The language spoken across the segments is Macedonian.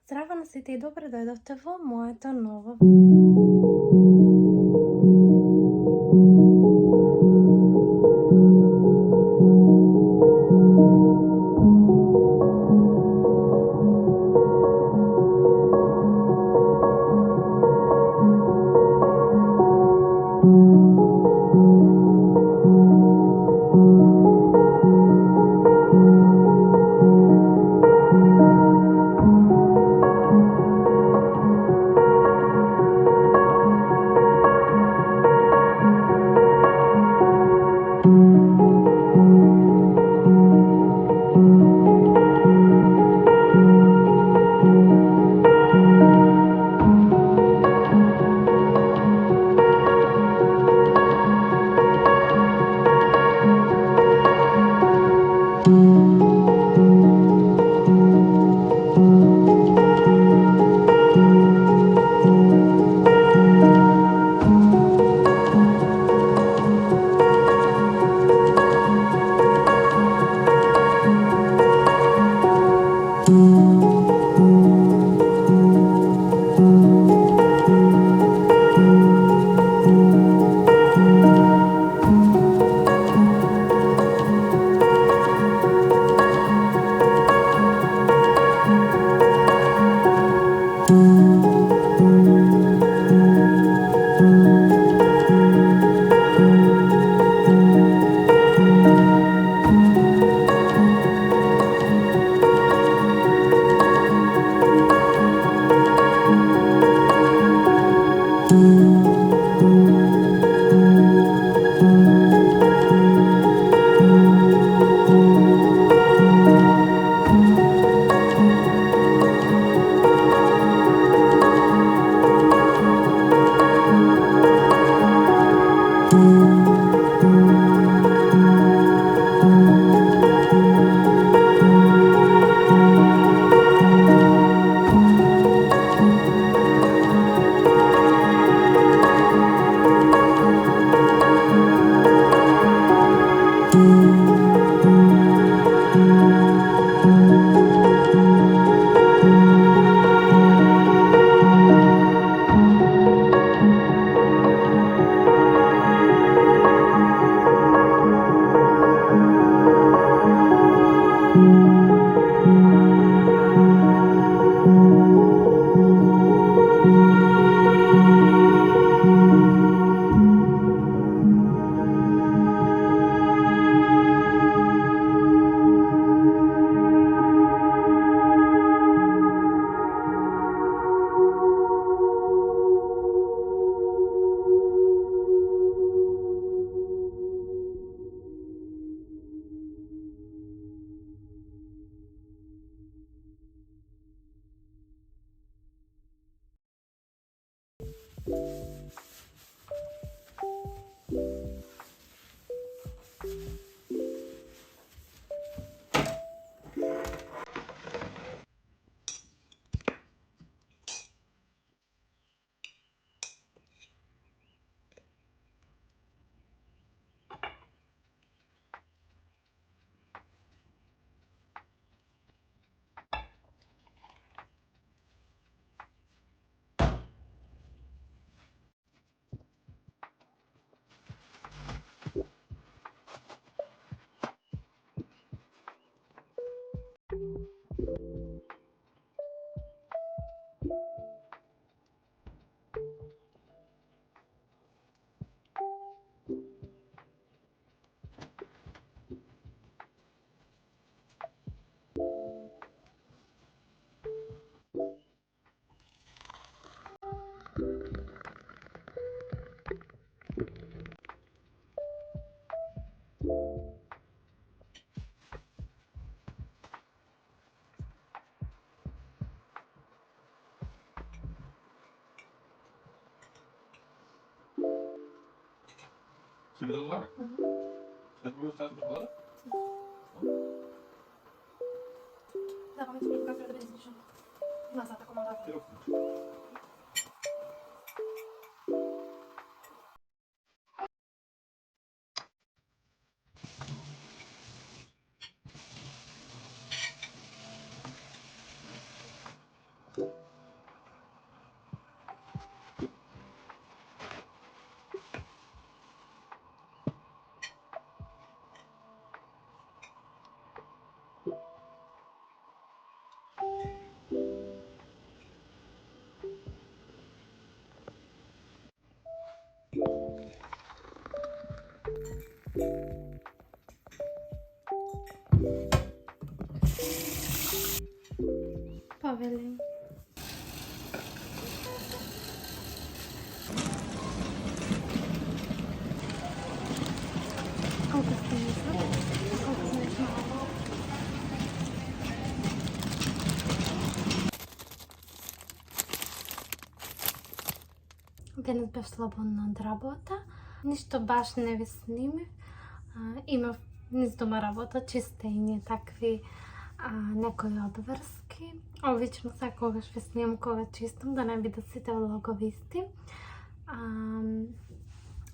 Здраво на сите и добро дојдовте во моето ново Dawamy tu kafę, żeby nie zniszczył. Masa taką mam dawę. Повели. Колко сте мисля? Колко сме малко? Денес бев слободна од работа. Ништо баш не ви снимив. Имав низ дома работа, чистење, такви некои обврски. Обично секогаш ви снимам кога чистам, да не бидат сите влогови исти.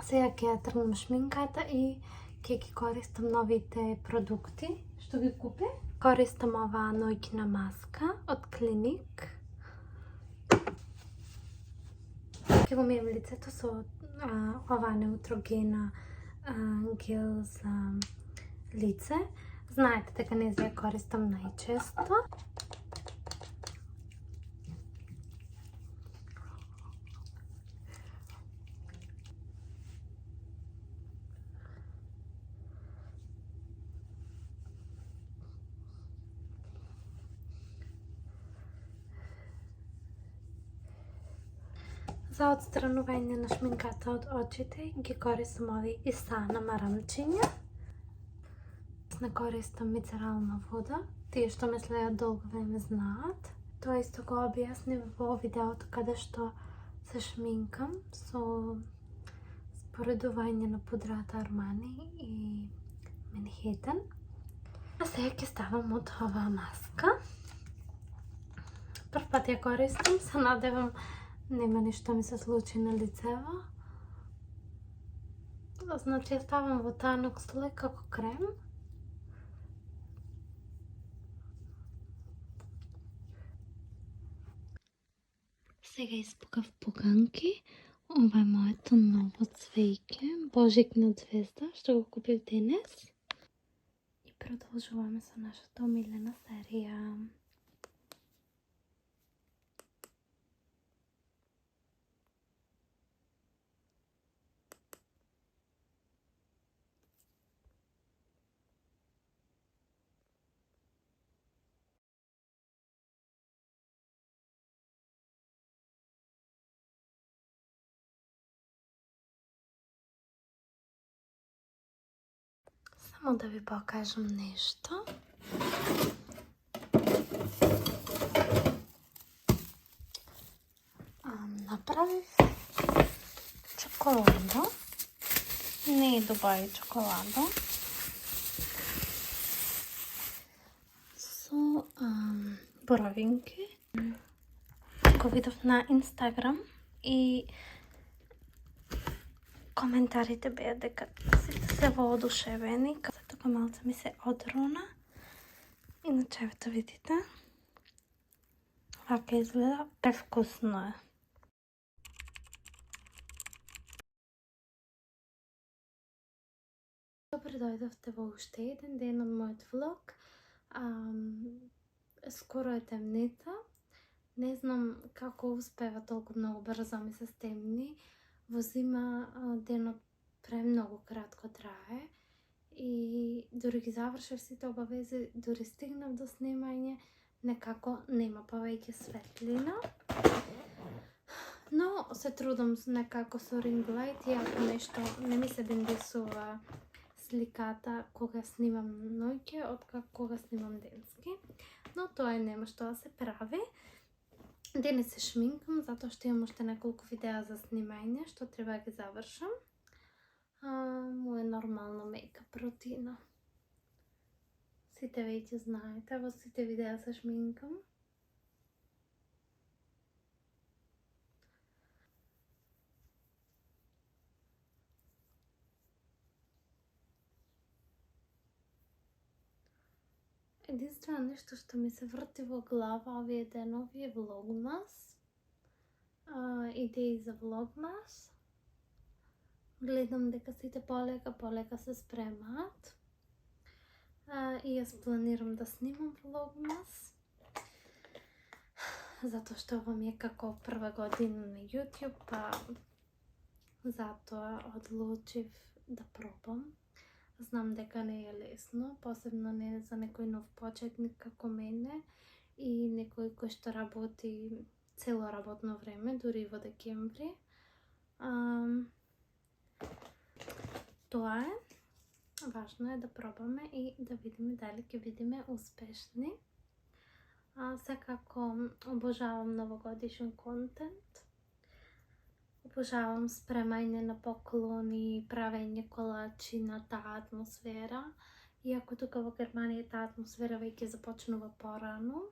Сега ќе ја тргнам шминката и ќе ги користам новите продукти што ги купи. Користам оваа ноќна маска од Клиник. Ќе го мием лицето со оваа неутрогена гел за лице. Знаете дека не ја користам најчесто. За отстранување на шминката од очите ги користам ови Исана марамчиња. Не користам мицерална вода. Тие што ме следат долго време знаат. Тоа исто го објаснив во видеото каде што се шминкам со споредување на пудрата Армани и Манхетен. А сега ќе ставам од оваа маска. Прв пат ја користам, се надевам нема ништо ми се случи на лицево. Значи ја ставам во танок слој како крем. Сега испукав пуганки. Ова е моето ново цвеќе, Божикна звезда, што го купив денес. И продолжуваме со нашата омилена серија. Само да ви покажам нешто. Направив чоколадо. Не е Дубај чоколадо. Со боровинки. Го видов на Инстаграм и коментарите беа дека сите се воодушевени. Тука малце ми се одруна. Иначе, ето видите. Вака изгледа, превкусно е. Добре дојдовте во уште еден ден од мојот влог. Скоро е темница. Не знам како успева толку многу брзо ми се стемни. Во зима денот премногу кратко трае и дури ги завршив сите обавези, дури стигнав до снимање, некако нема повеќе светлина. Но се трудам некако со ринг лајт, иако нешто не ми се бендисува сликата кога снимам ноќе, откако кога снимам денски. Но тоа нема што да се прави. Денес се шминкам, затоа што имам уште неколку видеа за снимање, што треба да ги завршам. Моја нормална мейкап рутина. Сите веќе знаете, во сите видеа се шминкам. Единствено нешто што ми се врти во глава овие денови е влогмас. Идеи за влогмас. Гледам дека сите полека се спремаат. И јас планирам да снимам влогмас. Затоа што ова ми е како прва година на YouTube, па затоа одлучив да пробам. Знам дека не е лесно, посебно не за некој нов почетник како мене. и некој кој што работи цело работно време, дури и во декември. Тоа е. Важно е да пробаме и да видиме дали ќе бидеме успешни. Секако обожавам новогодишен контент. Обожавам спремање на поклони, правење колачи на таа атмосфера. Иако тука во Германија таа атмосфера веќе започнува порано.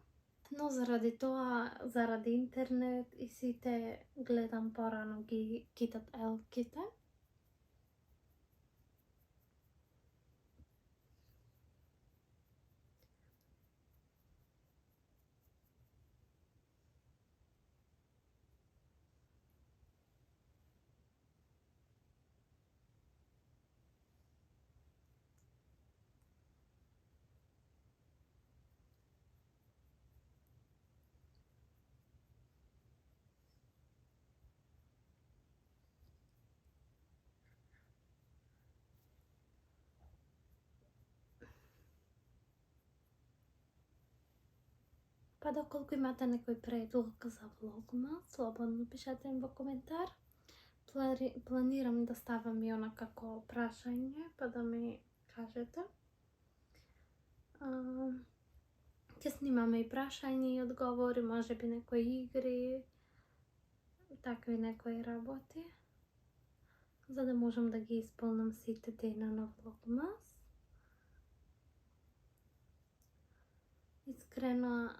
Но заради тоа, заради интернет и сите гледам порано ги китат елките. Па доколку имате некој предлог за влогма, слободно пишете им во коментар. Планирам да ставам и она како прашање, па да ми кажете. Ќе снимаме и прашања и одговори, можеби некои игри, такви некои работи, за да можам да ги исполнам сите дена на влогмас. Искрено,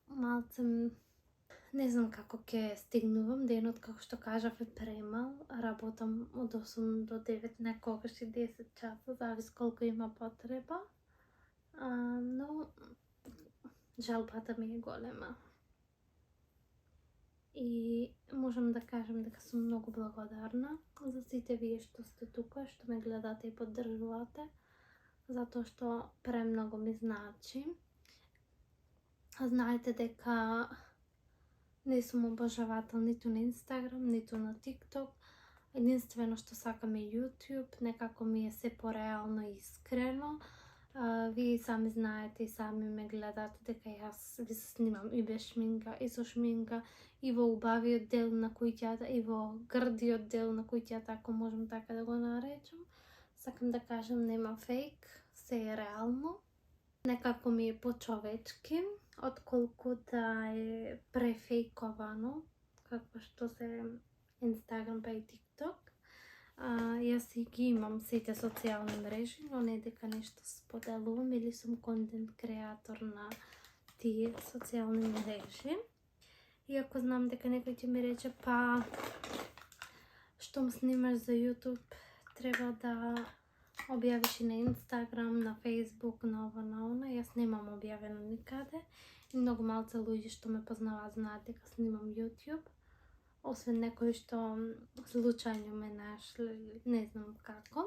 малце не знам како ќе стигнувам, денот како што кажав е премал, работам од 8 до 9, некогаш и 10 часа, зависи колку има потреба, но жалбата ми е голема. И можам да кажам дека сум многу благодарна за сите вие што сте тука, што ме гледате и поддржувате, затоа што премногу ми значи. Знаете дека не сум обожавател ниту на Инстаграм, ниту на TikTok. Единствено што сакам е YouTube, некако ми е се пореално и искрено. Вие сами знаете и сами ме гледате дека јас ви се снимам и без шминка, и со шминка, и во убавиот дел на куќата, и во грдиот дел на куќата, ако можам така да го наречам. Сакам да кажам, нема фейк, се е реално. Некако ми е почовечки, отколку да е префейковано, како што се Инстаграм па и TikTok. Јас и ги имам сите социјални мрежи, но не дека нешто споделувам или сум контент креатор на тие социјални мрежи. Иако знам дека некој ќе ми рече, па штом снимаш за YouTube, треба да објавиш и на Инстаграм, на Фейсбук, на ова, на она. Јас немам објавено никаде. И многу малце луѓе што ме познаваат знаат дека снимам YouTube. Освен некои што случајно ме нашли, не знам како.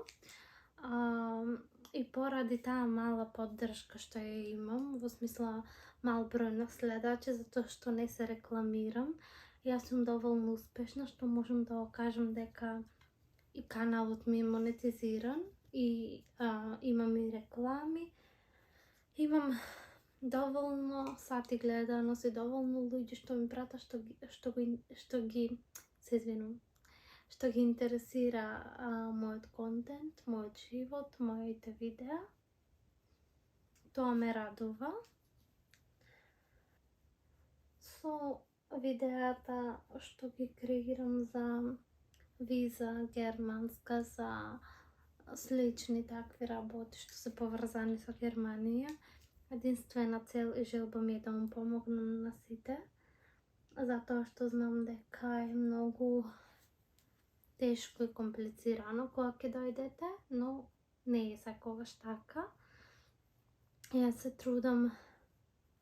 И поради таа мала поддршка што ја имам, во смисла мал број на следачи, затоа што не се рекламирам, јас сум доволно успешна што можам да кажам дека и каналот ми е монетизиран и имам и реклами. Имам доволно сати гледаност и доволно луѓе што ми прата што ги интересира мојот контент, мојот живот, моите видеа. Тоа ме радува. Со видеата што ги креирам за виза германска, за слични такви работи што се поврзани со Германија, единствена цел и желба ми е да му помогнам на сите, затоа што знам дека е многу тешко и комплицирано кога ќе дојдете, но не е секогаш така. Јас се трудам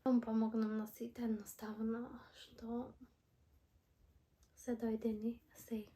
да му помогнам на сите, едноставно што се дојдени сега.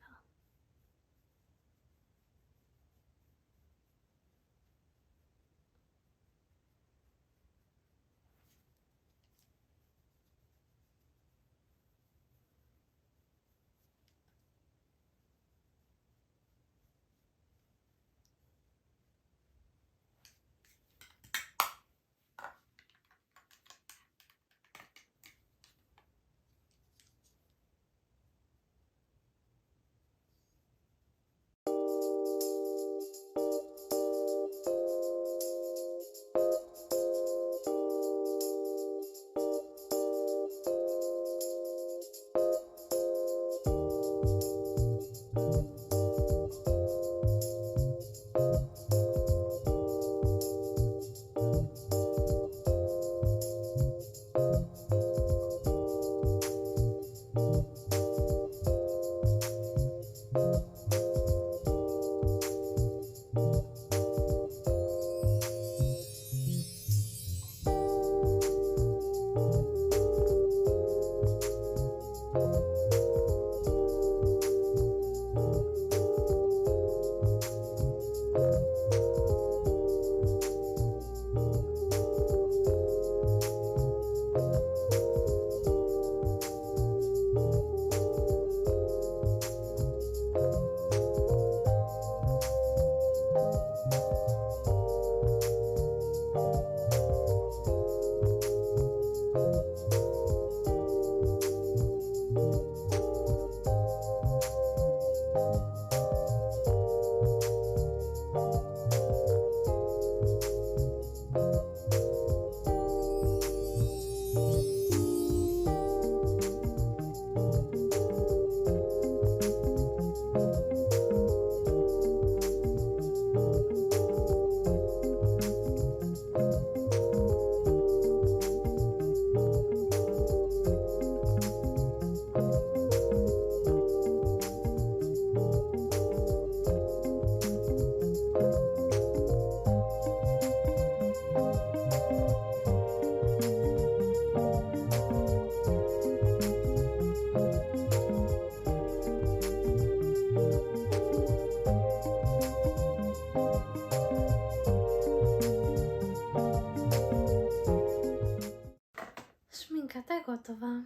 готова.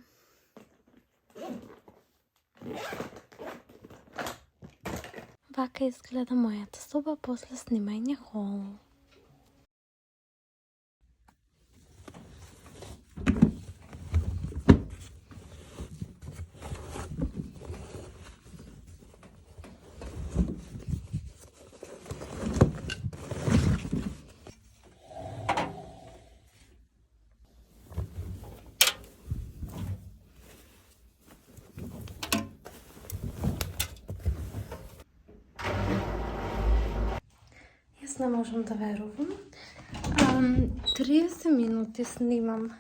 Вака изгледа моята соба после снимање хол. Јас не можам да верувам. 30 минути снимам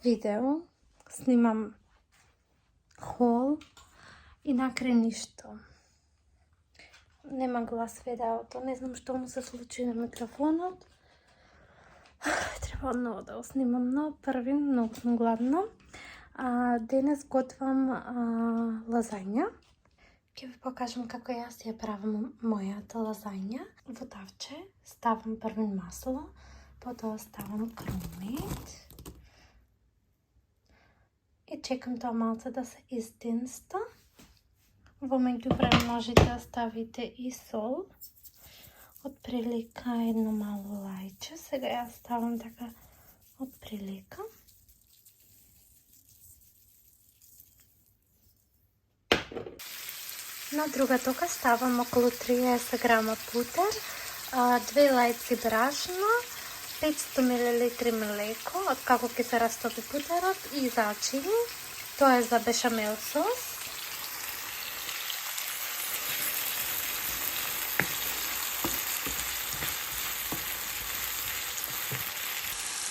видео, снимам хол и накрај ништо. Нема глас видеото, не знам што му се случи на микрофонот. Треба одново да го снимам, но први многу сум гладна. Денес готвам лазања. Ќе ви покажам како јас ја правам мојата лазања. Во тавче ставам прво масло, потоа ставам крумит и чекам тоа малце да се изтенста. Во меѓувреме можете да ставите и сол. Отприлика едно мало лајче. Сега јас ставам така отприлика. На друга тока ставам околу 30 грама путер, 2 лајци брашно, 500 мл млеко, откако ќе се растопи путерот и зачини. Тоа е за бешамел сос.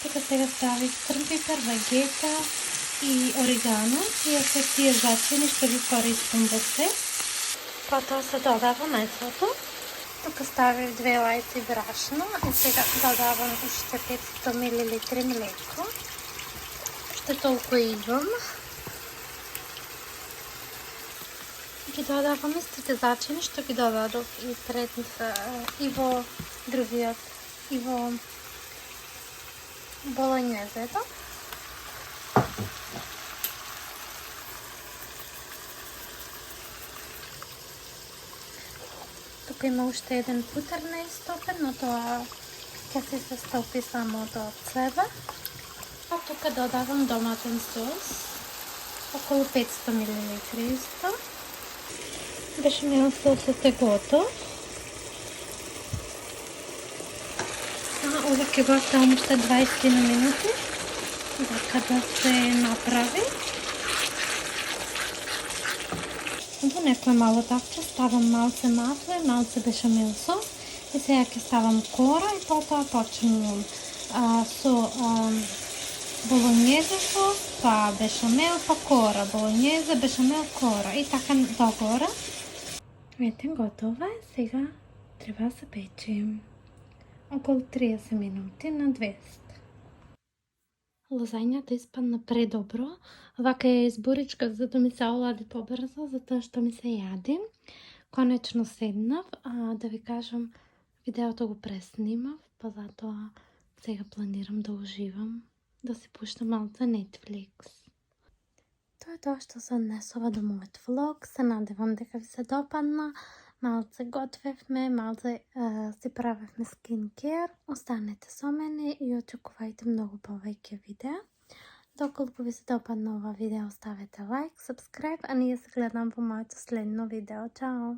Тука сега ставих црн пипер, вегета и орегано. Тие се тие зачини што ги користам во се. Потоа се додава месото. Тука ставив 2 лајци брашно и сега додавам уште 500 мл млеко. Уште толку идвам. Ги додавам истите зачини што ги додадов и пред и во другиот и во болонјезето. Тука има уште еден путер неистопен, но тоа ќе се стопи само до цева. А тука додавам доматен сос, околу 500 мл исто. Бешамел сосот е готов. Ова ќе го оставам уште 20 минути, така да се направи. Во некој мало тавче ставам малце масло и малце бешамел сос и сега ќе ставам кора и потоа почнувам со болонјезе сос, па бешамел, па кора, болонјезе, бешамел, кора и така догоре. Ете, готова е. Сега треба да се пече околу 30 минути на 200. Лазањата испадна предобро. Вака ја изборичкав за да ми се олади побрзо, затоа што ми се јади. Конечно седнав, да ви кажам, видеото го преснимав, па затоа сега планирам да уживам, да си пуштам малце Netflix. Тоа е тоа што се однесува до мојот влог. Се надевам дека ви се допадна. Малце готвевме, малце си правевме скинкер. Останете со мене и очекувајте многу повеќе видеа. Доколку ви се допадна ова видео, ставете лайк, subscribe, а ние се гледам во моето следно видео. Чао!